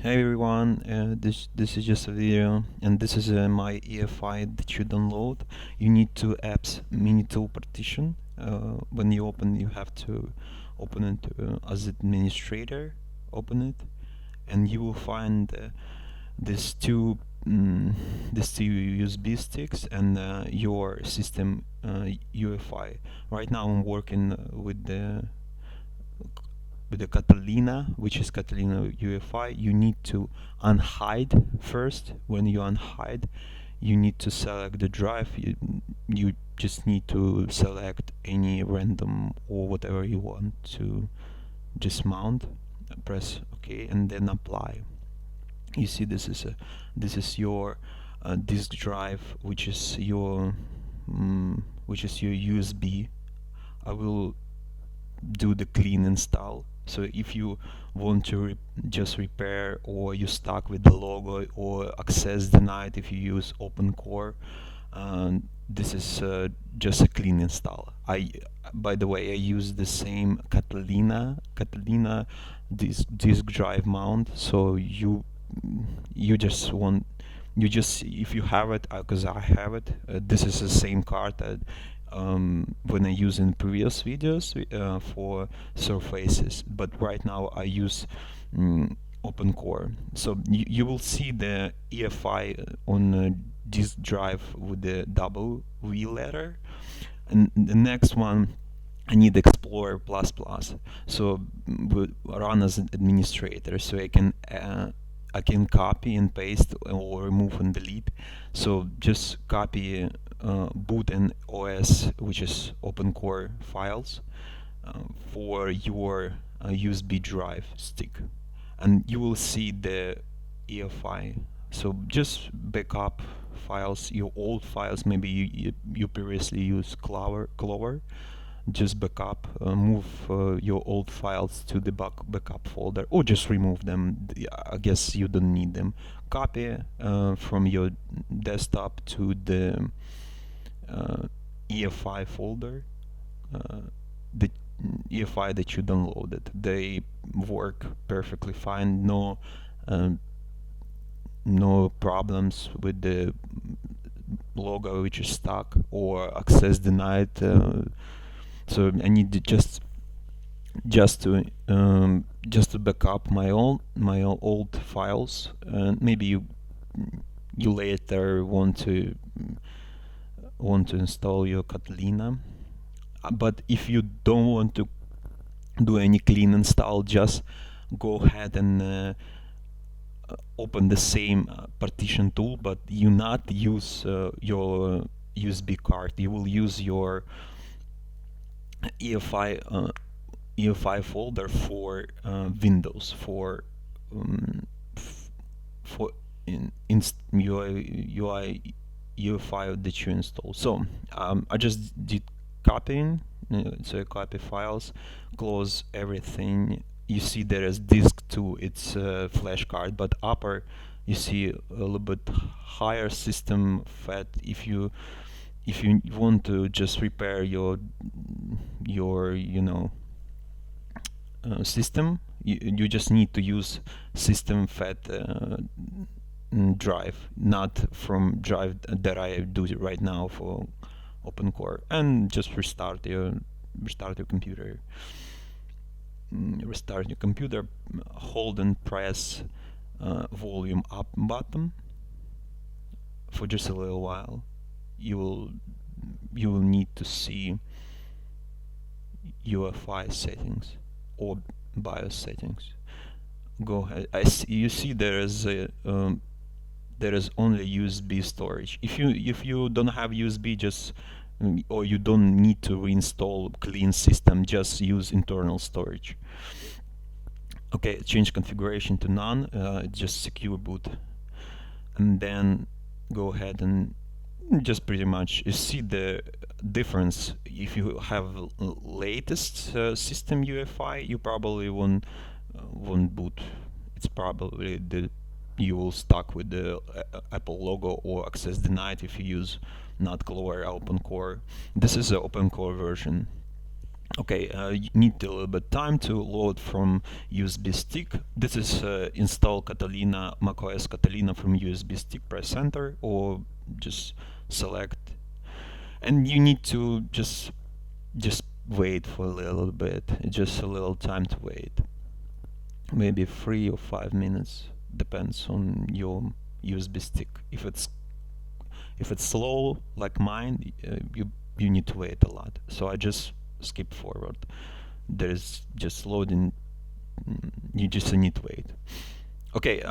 Hey everyone, this is just a video, and this is my EFI that you download. You need two apps Minitool partition. When you open, you have to open it as administrator. Open it, and you will find these two these two USB sticks and your system UEFI. Right now, I'm working with the Catalina, which is Catalina UEFI. You need to unhide first. When you unhide, you need to select the drive. You just need to select any random or whatever you want to just mount. Press OK and then apply. You see, this is your disk drive, which is your USB. I will do the clean install. So if you want to just repair, or you're stuck with the logo or access denied if you use OpenCore, this is just a clean install. By the way, I use the same Catalina disk drive mount. So you just want if you have it, because I have it, this is the same card that when I use in previous videos for surfaces, but right now I use OpenCore. So you will see the EFI on disk drive with the double V letter, and the next one I need Explorer++. So run as an administrator, so I can copy and paste or remove and delete. So just copy boot and OS, which is OpenCore files, for your USB drive stick, and you will see the EFI. So just backup files, your old files. Maybe you previously used Clover. Just backup, move your old files to the backup folder, or just remove them. I guess you don't need them. Copy from your desktop to the EFI folder, the EFI that you downloaded. They work perfectly fine. No problems with the logo which is stuck or access denied. So I need to just to back up my old files. Maybe you later want to install your Catalina, but if you don't want to do any clean install, just go ahead and open the same partition tool, but you not use your USB card. You will use your EFI folder for Windows, for UI UEFI that you install. So I just did copying, so I copy files, close everything. You see there is disk 2, it's a flash card, but upper you see a little bit higher system fat. If you want to just repair your system, you just need to use system fat drive, not from drive that I do right now for OpenCore, and just restart your computer. Restart your computer, hold and press volume up button for just a little while. You will need to see UEFI settings or BIOS settings. Go ahead. You see there is only USB storage. If you don't have USB, just or you don't need to reinstall clean system, just use internal storage. Okay, change configuration to none. Just secure boot, and then go ahead and just pretty much you see the difference. If you have latest system UEFI, you probably won't boot. It's probably you will stuck with the Apple logo or access denied if you use not Clover OpenCore. This is an OpenCore version. Okay, you need a little bit time to load from USB stick. This is install Catalina, macOS Catalina from USB stick. Press enter or just select, and you need to just wait for a little bit. Just a little time to wait, maybe 3 or 5 minutes, depends on your USB stick. If it's slow like mine, you need to wait a lot. So I just skip forward. There's just loading. You just need to wait. Okay.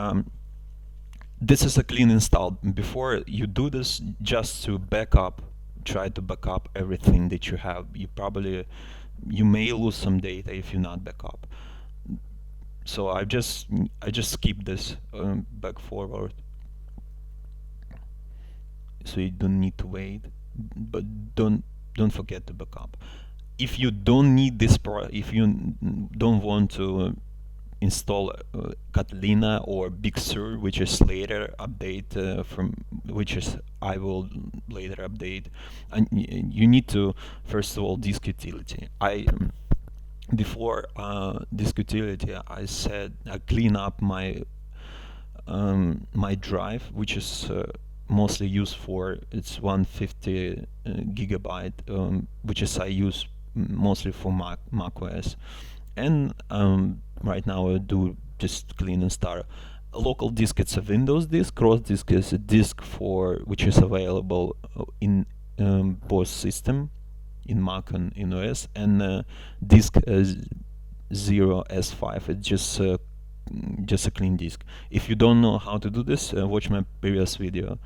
This is a clean install. Before you do this, just to backup, try to backup everything that you have. You may lose some data if you not backup. So I just skip this back forward, so you don't need to wait. But don't forget to backup. If you don't need this if you don't want to install Catalina or Big Sur, which is later update which is I will later update, and you need to first of all disk utility. Before disk utility, I said I clean up my my drive, which is mostly used for it's 150 gigabyte, which is I use mostly for macOS, and right now I do just clean and start. Local disk, it's a Windows disk. Cross disk is a disk for which is available in both system, in Mac and in OS, and disk 0S5. It's just a clean disk. If you don't know how to do this, watch my previous video.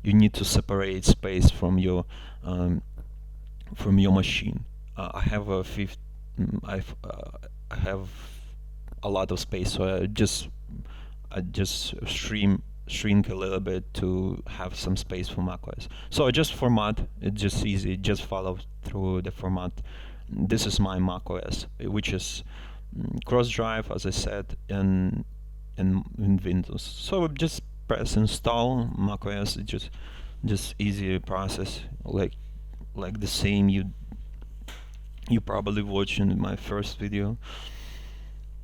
You need to separate space from your machine. I have a I have a lot of space, so I just shrink a little bit to have some space for macOS. So I just format. It's just easy. Just follow through the format. This is my macOS, which is cross drive, as I said, and in Windows. So just press install macOS. It's just easy process, like the same you probably watched in my first video.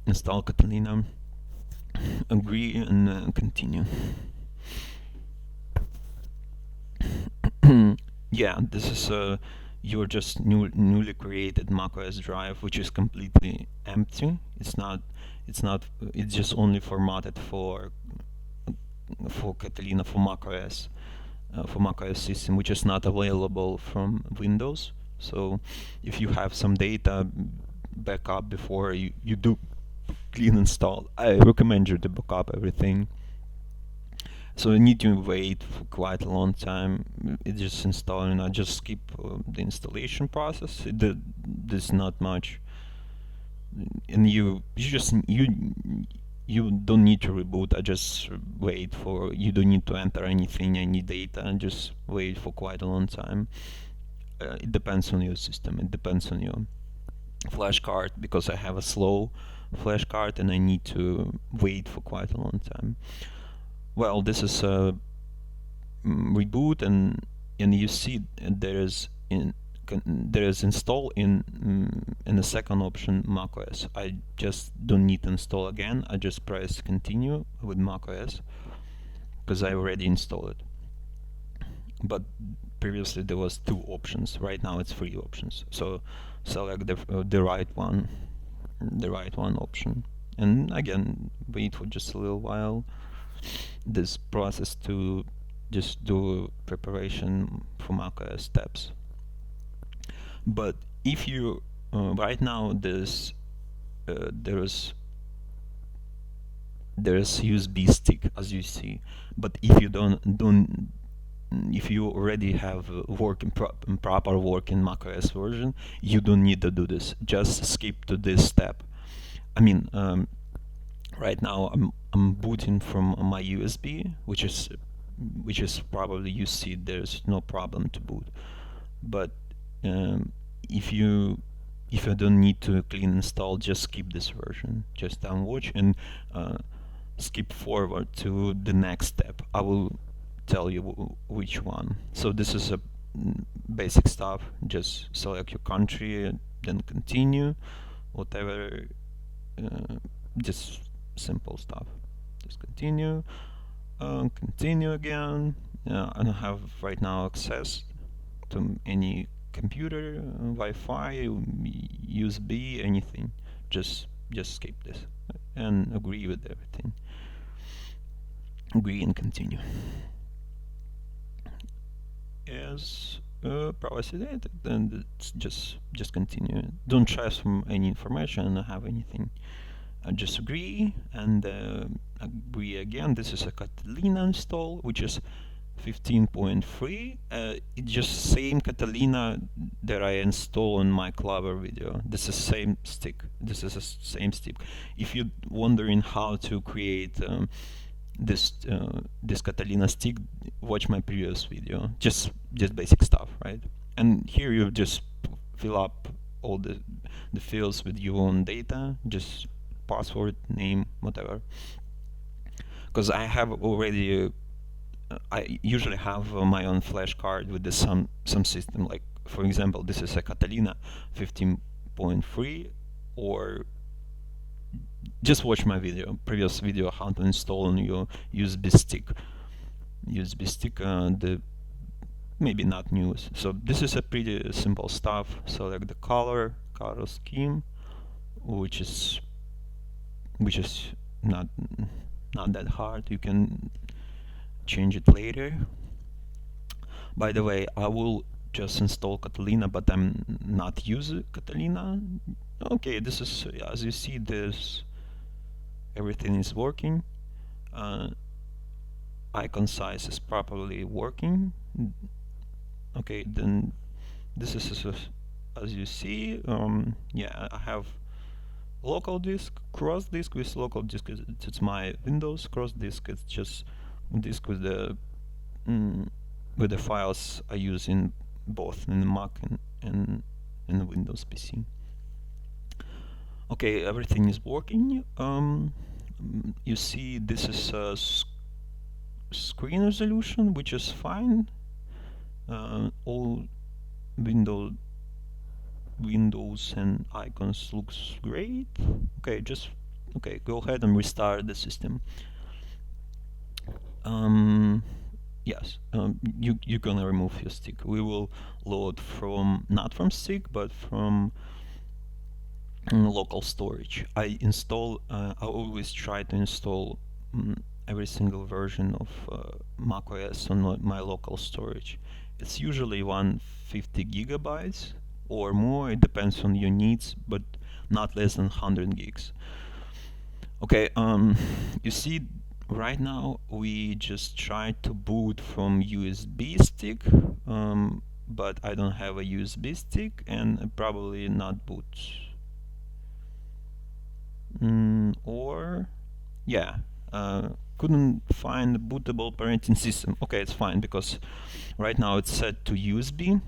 Install Catalina, agree, and continue. Yeah, this is your just newly created macOS drive, which is completely empty. It's just only formatted for Catalina, for macOS system, which is not available from Windows. So if you have some data backup before you do clean install, I recommend you to backup everything. So you need to wait for quite a long time. It's just installing. I just skip the installation process. There's not much, and you don't need to reboot. I just wait for. You don't need to enter anything, any data, and just wait for quite a long time. It depends on your system. It depends on your flash card, because I have a slow flash card and I need to wait for quite a long time. Well, this is a reboot, and you see there is install in the second option macOS. I just don't need to install again. I just press continue with macOS because I already installed it. But previously there was 2 options. Right now it's 3 options. So select the right one option, and again wait for just a little while. This process to just do preparation for macOS steps. But if you right now there's USB stick, as you see. But if you don't if you already have proper working macOS version, you don't need to do this. Just skip to this step. I mean, right now I'm booting from my USB, which is probably, you see there's no problem to boot. But if you don't need to clean install, just skip this version. Just downwatch and skip forward to the next step. I will tell you which one. So this is basic stuff. Just select your country, then continue, whatever, just simple stuff. Just continue, continue again. I don't have right now access to any computer, Wi-Fi, USB, anything. Just skip this and agree with everything. Agree and continue. Yes, privacy data, then it's just continue. Don't transfer any information, don't have anything. Just agree and agree again. This is a Catalina install, which is 15.3. It's just same Catalina that I install on my Clover video. This is same stick. This is a same stick. If you're wondering how to create this Catalina stick, watch my previous video. Just basic stuff, right? And here you just fill up all the fields with your own data. Just password, name, whatever. Because I have already, I usually have my own flash card with some system. Like for example, this is a Catalina 15.3, or just watch my previous video how to install on your USB stick. The maybe not news. So this is a pretty simple stuff. Select the color scheme, which is not that hard. You can change it later. By the way, I will just install Catalina, but I'm not using Catalina. Okay, this is, as you see, this everything is working. Icon size is properly working. Okay, then this is as you see. Yeah, I have local disk, cross disk. With local disk, it's my Windows. Cross disk, it's just disk with the files I use in both in the Mac and in the Windows PC. Okay, everything is working. You see, this is a screen resolution, which is fine. All Windows and icons looks great. Okay, go ahead and restart the system. Yes, you're gonna remove your stick. We will load not from stick, but from local storage. I always try to install every single version of macOS on my local storage. It's usually 150 gigabytes or more. It depends on your needs, but not less than 100 gigs. Okay, you see, right now we just try to boot from USB stick, but I don't have a USB stick and probably not boot. Couldn't find a bootable operating system. Okay, it's fine because right now it's set to USB.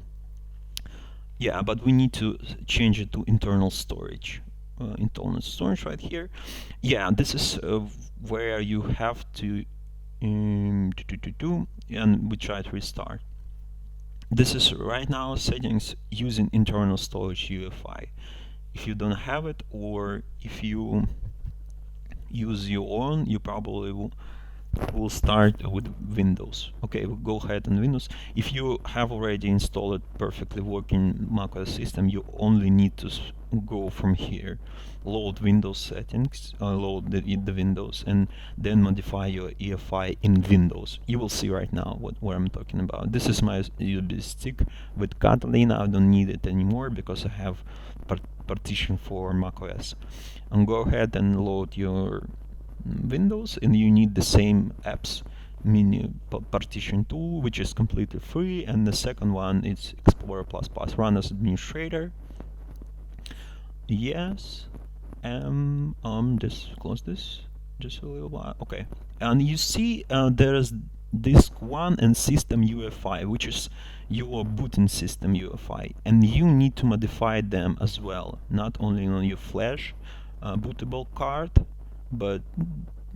Yeah, but we need to change it to internal storage. Internal storage right here. Yeah, this is where you have to and we try to restart. This is right now settings using internal storage UEFI. If you don't have it, or if you use your own, you probably will start with Windows. Okay, we'll go ahead on Windows. If you have already installed a perfectly working macOS system, you only need to go from here, load Windows settings, load the Windows, and then modify your EFI in Windows. You will see right now what I'm talking about. This is my USB stick with Catalina. I don't need it anymore because I have partition for macOS. And go ahead and load your Windows, and you need the same apps menu partition tool, which is completely free, and the second one is Explorer++. Run as administrator. Yes. Just close this just a little while. Okay, and you see there is disk 1 and system UEFI, which is your booting system UEFI, and you need to modify them as well, not only on your flash bootable card, but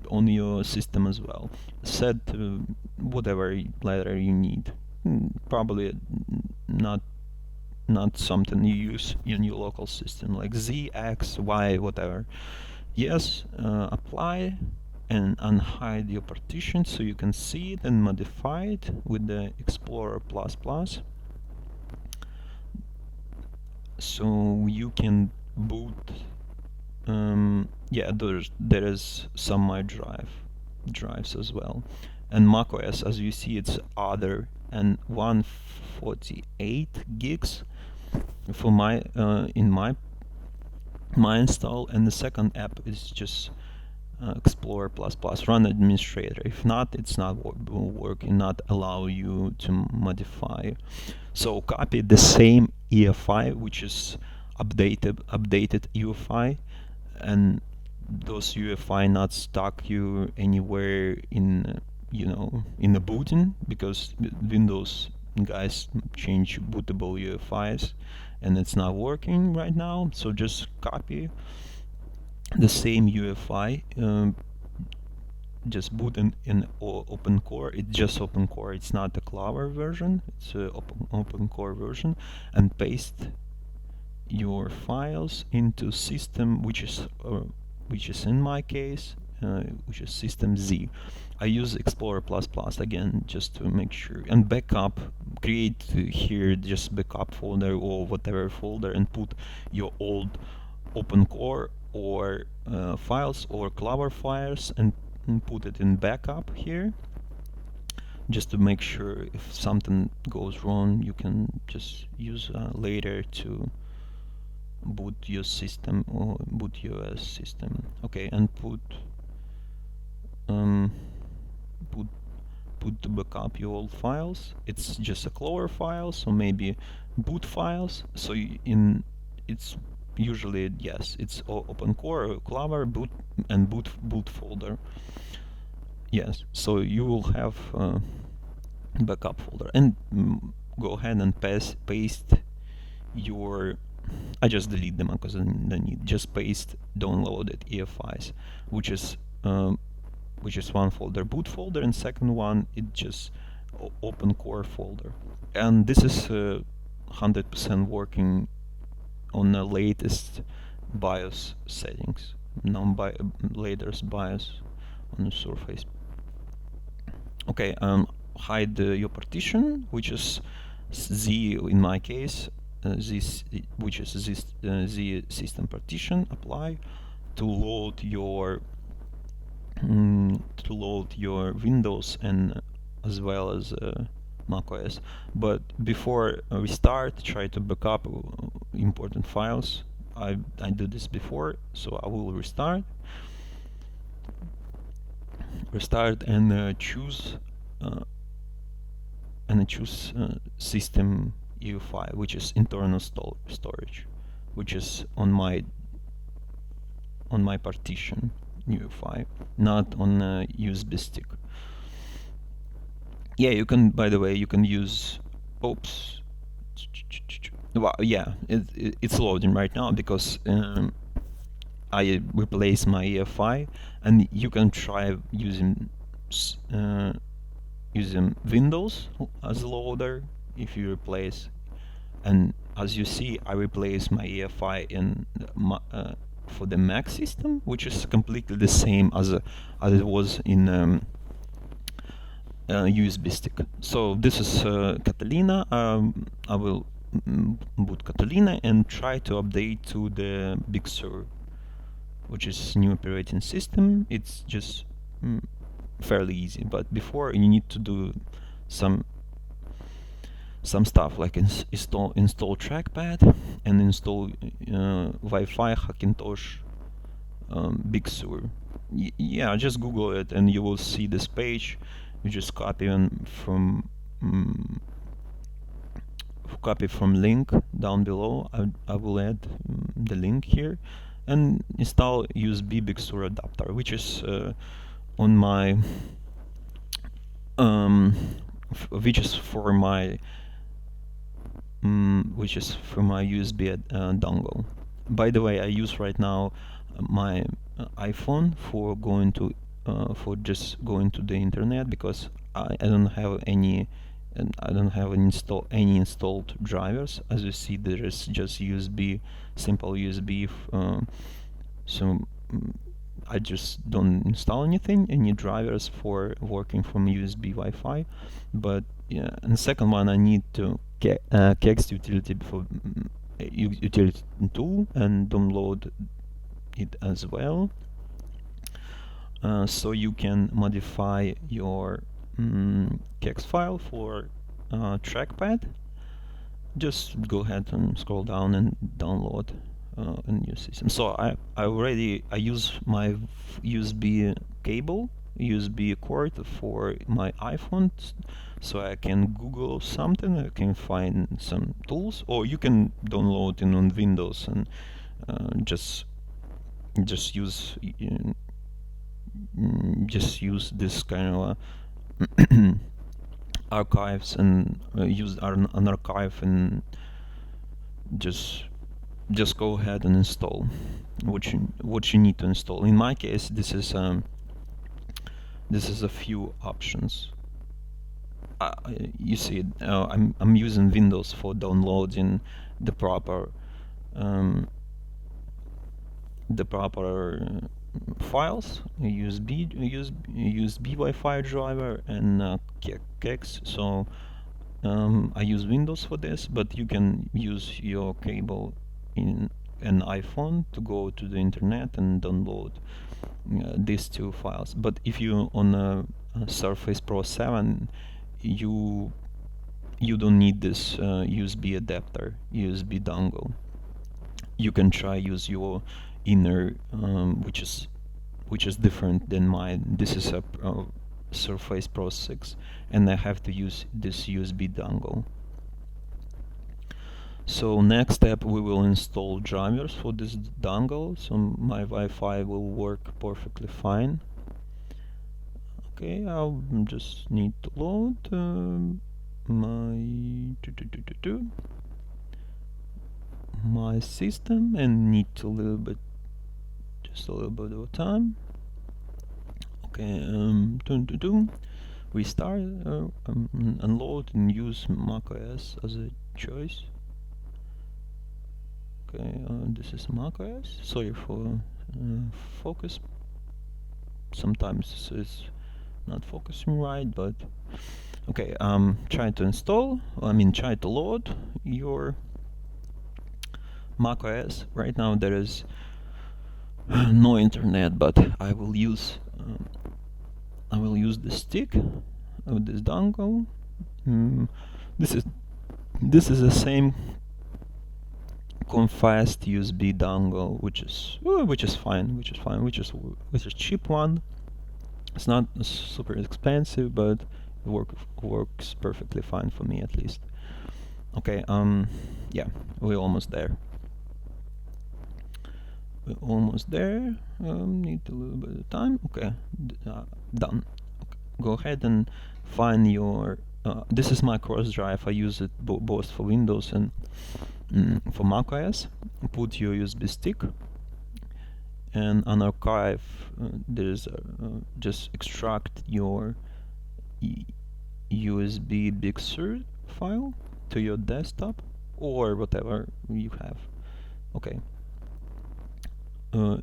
on your system as well. Set whatever letter you need. Probably not something you use in your local system, like Z, X, Y, whatever. Yes, apply and unhide your partition so you can see it and modify it with the Explorer++. So you can boot. Yeah, there is some my drives as well, and macOS, as you see, it's other and 148 gigs for my in my install, and the second app is just Explorer++ run administrator. If not, it's not will work and not allow you to modify. So copy the same EFI, which is updated UEFI, and those UEFI not stuck you anywhere in in the booting, because Windows guys change bootable UEFIs and it's not working right now. So just copy the same UEFI, just boot in open core. It's just open core, it's not the Clover version, it's a open core version, and paste your files into system, which is in my case which is system Z. I use Explorer++ again just to make sure, and backup, create here just backup folder or whatever folder and put your old open core or files or Clover files and put it in backup here, just to make sure if something goes wrong you can just use later to boot your system or boot your system. Okay, and put to backup your old files. It's just a Clover file, so maybe boot files. So it's usually, yes, it's open core, Clover, boot, and boot folder. Yes, so you will have backup folder, and go ahead and paste your. I just delete them because I don't need. Just paste downloaded EFIs, which is one folder, boot folder, and second one it just open core folder. And this is 100% working on the latest BIOS settings, latest BIOS on the Surface. Okay, hide your partition, which is Z in my case, which is this Z system partition. Apply to load your Windows and as well as macOS. But before we start, try to backup important files. I did this before, so I will restart and choose system UEFI, which is internal storage, which is on my partition UEFI, not on a USB stick. Yeah, you can, by the way, you can use, oops, well, yeah, it's loading right now because I replaced my EFI, and you can try using Windows as loader if you replace. And as you see, I replaced my EFI in for the Mac system, which is completely the same as it was in USB stick. So this is Catalina. I will boot Catalina and try to update to the Big Sur, which is new operating system. It's just fairly easy, but before you need to do some stuff like install trackpad and install Wi-Fi, Hackintosh, Big Sur. Yeah, just Google it and you will see this page. You just copy from link down below. I will add the link here, and install USB Big Sur adapter, which is on my which is for my USB dongle. By the way, I use right now my iPhone for going to just going to the internet, because I don't have any and I don't have any installed drivers. As you see, there is just USB, simple USB. So I just don't install any drivers for working from USB Wi-Fi. But yeah, and the second one, I need to Kext utility for utility tool and download it as well. So you can modify your Kext file for trackpad. Just go ahead and scroll down and download a new system. So I use my USB cable, USB cord for my iPhone, so I can Google something, I can find some tools, or you can download it on Windows and just use this kind of archives and use an archive and just go ahead and install what you need to install. In my case, this is a few options. You see, I'm using Windows for downloading the proper files, USB Wi-Fi driver and Kext. So I use Windows for this, but you can use your cable in an iPhone to go to the internet and download these two files. But if you on a Surface Pro 7, you don't need this USB adapter, USB dongle. You can try use your inner, which is different than mine. This is a Surface Pro 6, and I have to use this USB dongle. So next step, we will install drivers for this dongle, so my Wi-Fi will work perfectly fine. Okay, I'll just need to load my system and need just a little bit of time. Okay, restart, unload and use macOS as a choice. Okay, this is macOS. Sorry for focus. Sometimes it's not focusing right, but okay. Try to load your macOS. Right now there is no internet, but I will use the stick of this dongle. This is the same confessed USB dongle, which is fine, which is cheap one. It's not super expensive, but it works perfectly fine for me, at least. Okay, yeah, we're almost there. Need a little bit of time. Okay, done. Okay. Go ahead and find your. This is my cross drive. I use it both for Windows and for macOS. Put your USB stick and on archive. There's just extract your USB Big Sur file to your desktop or whatever you have. Okay.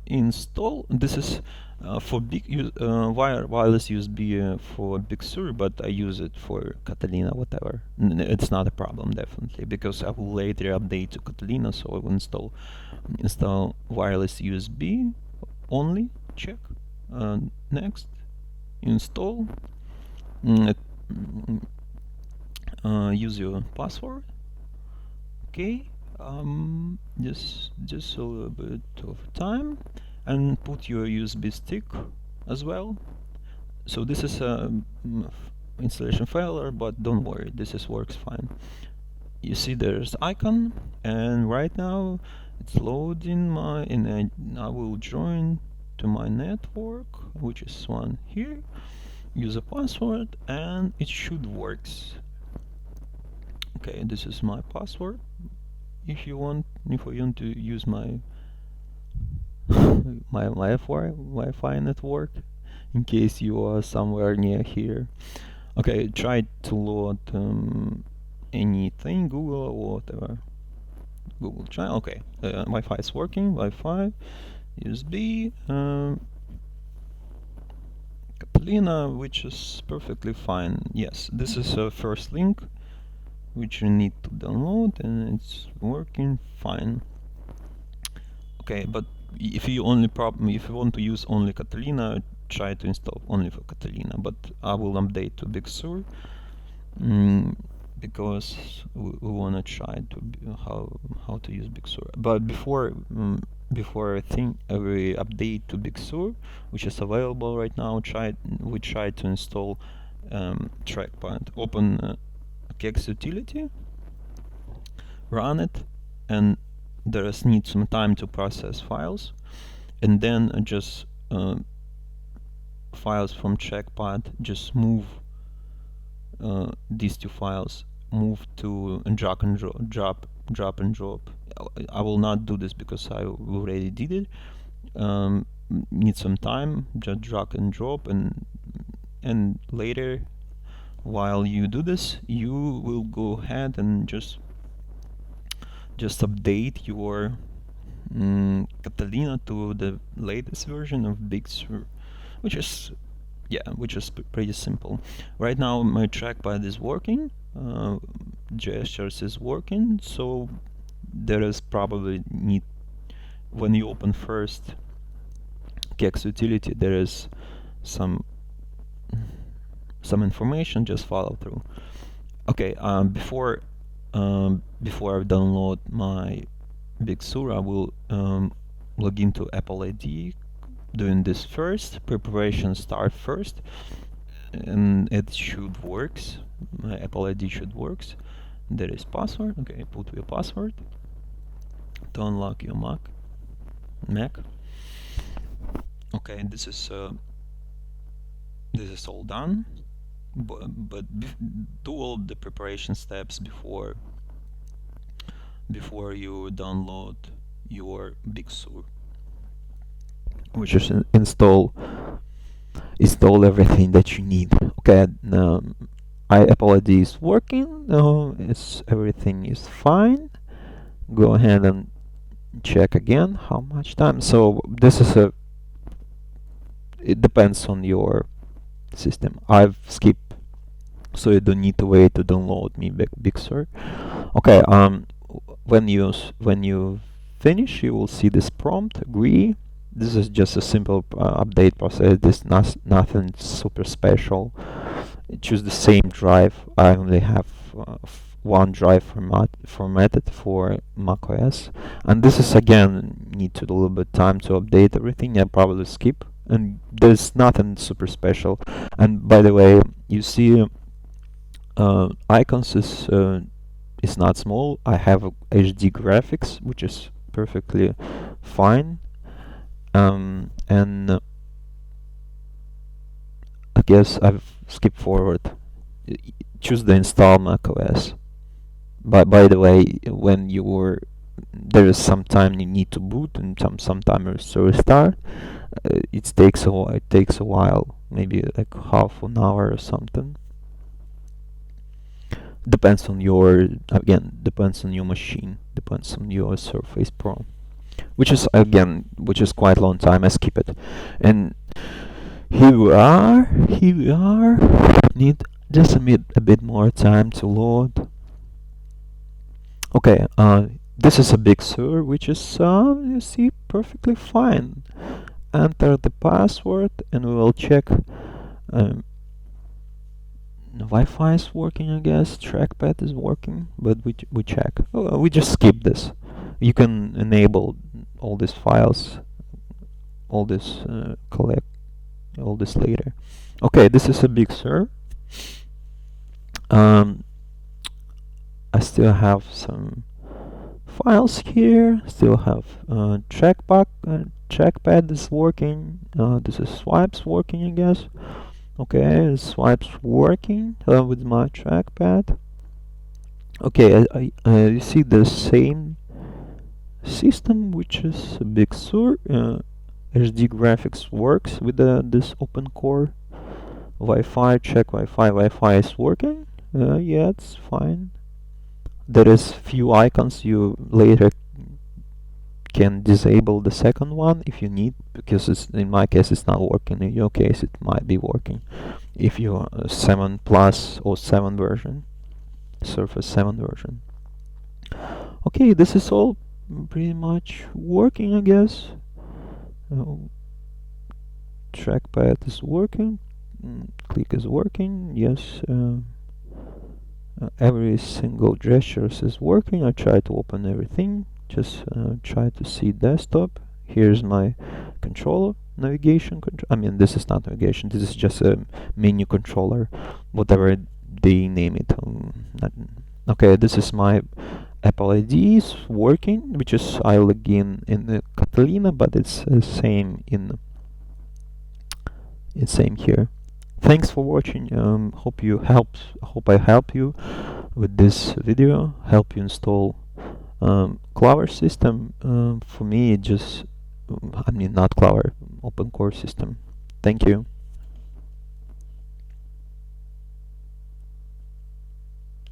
Install. This is for wireless USB for Big Sur, but I use it for Catalina, whatever. It's not a problem, definitely, because I will later update to Catalina, so I will install wireless USB only. Check. Next, install. Use your password. Okay. Just a little bit of time, and put your USB stick as well. So this is a installation failure, but don't worry, works fine. You see there's icon, and right now it's loading and I will join to my network, which is one here. Use a password, and it should works. Okay, this is my password. If you want to use my Wi-Fi network, in case you are somewhere near here. Okay, try to load anything, Google or whatever. Google try. Okay, Wi-Fi is working. Wi-Fi, USB, Catalina, which is perfectly fine. Yes, this is a first link which you need to download, and it's working fine. Okay, but if you want to use only Catalina, try to install only for Catalina. But I will update to Big Sur. Because we want to try to how to use Big Sur. But before I think we update to Big Sur, which is available right now, we try to install trackpad. Open Kex utility, run it, and there's need some time to process files, and then just files from trackpad, just move these two files, move to drag and drop and drop. I will not do this because I already did it. Need some time, just drag and drop, and later, while you do this, you will go ahead and just update your Catalina to the latest version of Big Sur, which is pretty simple. Right now my trackpad is working, gestures is working, so there is probably need, when you open first Kex utility, there is some information, just follow through. Okay, before I download my Big Sur, I will log into Apple ID, doing this first, preparation start first, and it should works. My Apple ID should works. There is password. Okay, put your password to unlock your Mac. Okay, this is all done. But do all the preparation steps before you download your Big Sur, which is install everything that you need. Okay, Apple ID is working. Everything is fine. Go ahead and check again how much time. So this is it depends on your system. I've skipped, so you don't need to wait to download me Big Sur. Okay, when you finish, you will see this prompt, agree. This is just a simple update process. This nothing super special. Choose the same drive. I only have one drive formatted for macOS, and this is again need to do a little bit time to update everything. I probably skip, and there's nothing super special. And by the way, you see icons is not small. I have HD graphics, which is perfectly fine. And I guess I've skipped forward. Choose the install macOS. By the way, when there is some time you need to boot and some time to restart. It takes a while, maybe like half an hour or something. Depends on your machine, depends on your Surface Pro, which is quite a long time. I skip it, and here we are. Need just a bit more time to load. Okay, this is a Big Sur, which is you see perfectly fine. Enter the password, and we will check. Wi-Fi is working, I guess. Trackpad is working, but we check. We just skip this. You can enable all these files, collect all this later. Okay, this is a Big Sur. I still have some files here. Still have trackpad is working. This is swipes working, I guess. Okay, swipes working with my trackpad. Okay, you see the same system, which is a Big Sur. HD graphics works with this open core Wi-Fi, check Wi-Fi. Wi-Fi is working. Yeah, it's fine. There is few icons. You later can disable the second one if you need, because in my case it's not working. In your case it might be working if you're 7 plus or 7 version, Surface 7 version. Okay, this is all pretty much working, I guess. Trackpad is working, click is working, yes. Every single gesture is working. I try to open everything, just try to see desktop. Here's my controller, navigation control. I mean, this is not navigation, this is just a menu controller, whatever they name it. Okay, this is my Apple ID is working, which is I log in the Catalina, but it's same in it's same here. Thanks for watching. Hope I helped you with this video. Help you install Clover system. For me, it just I mean not Clover, open core system. Thank you.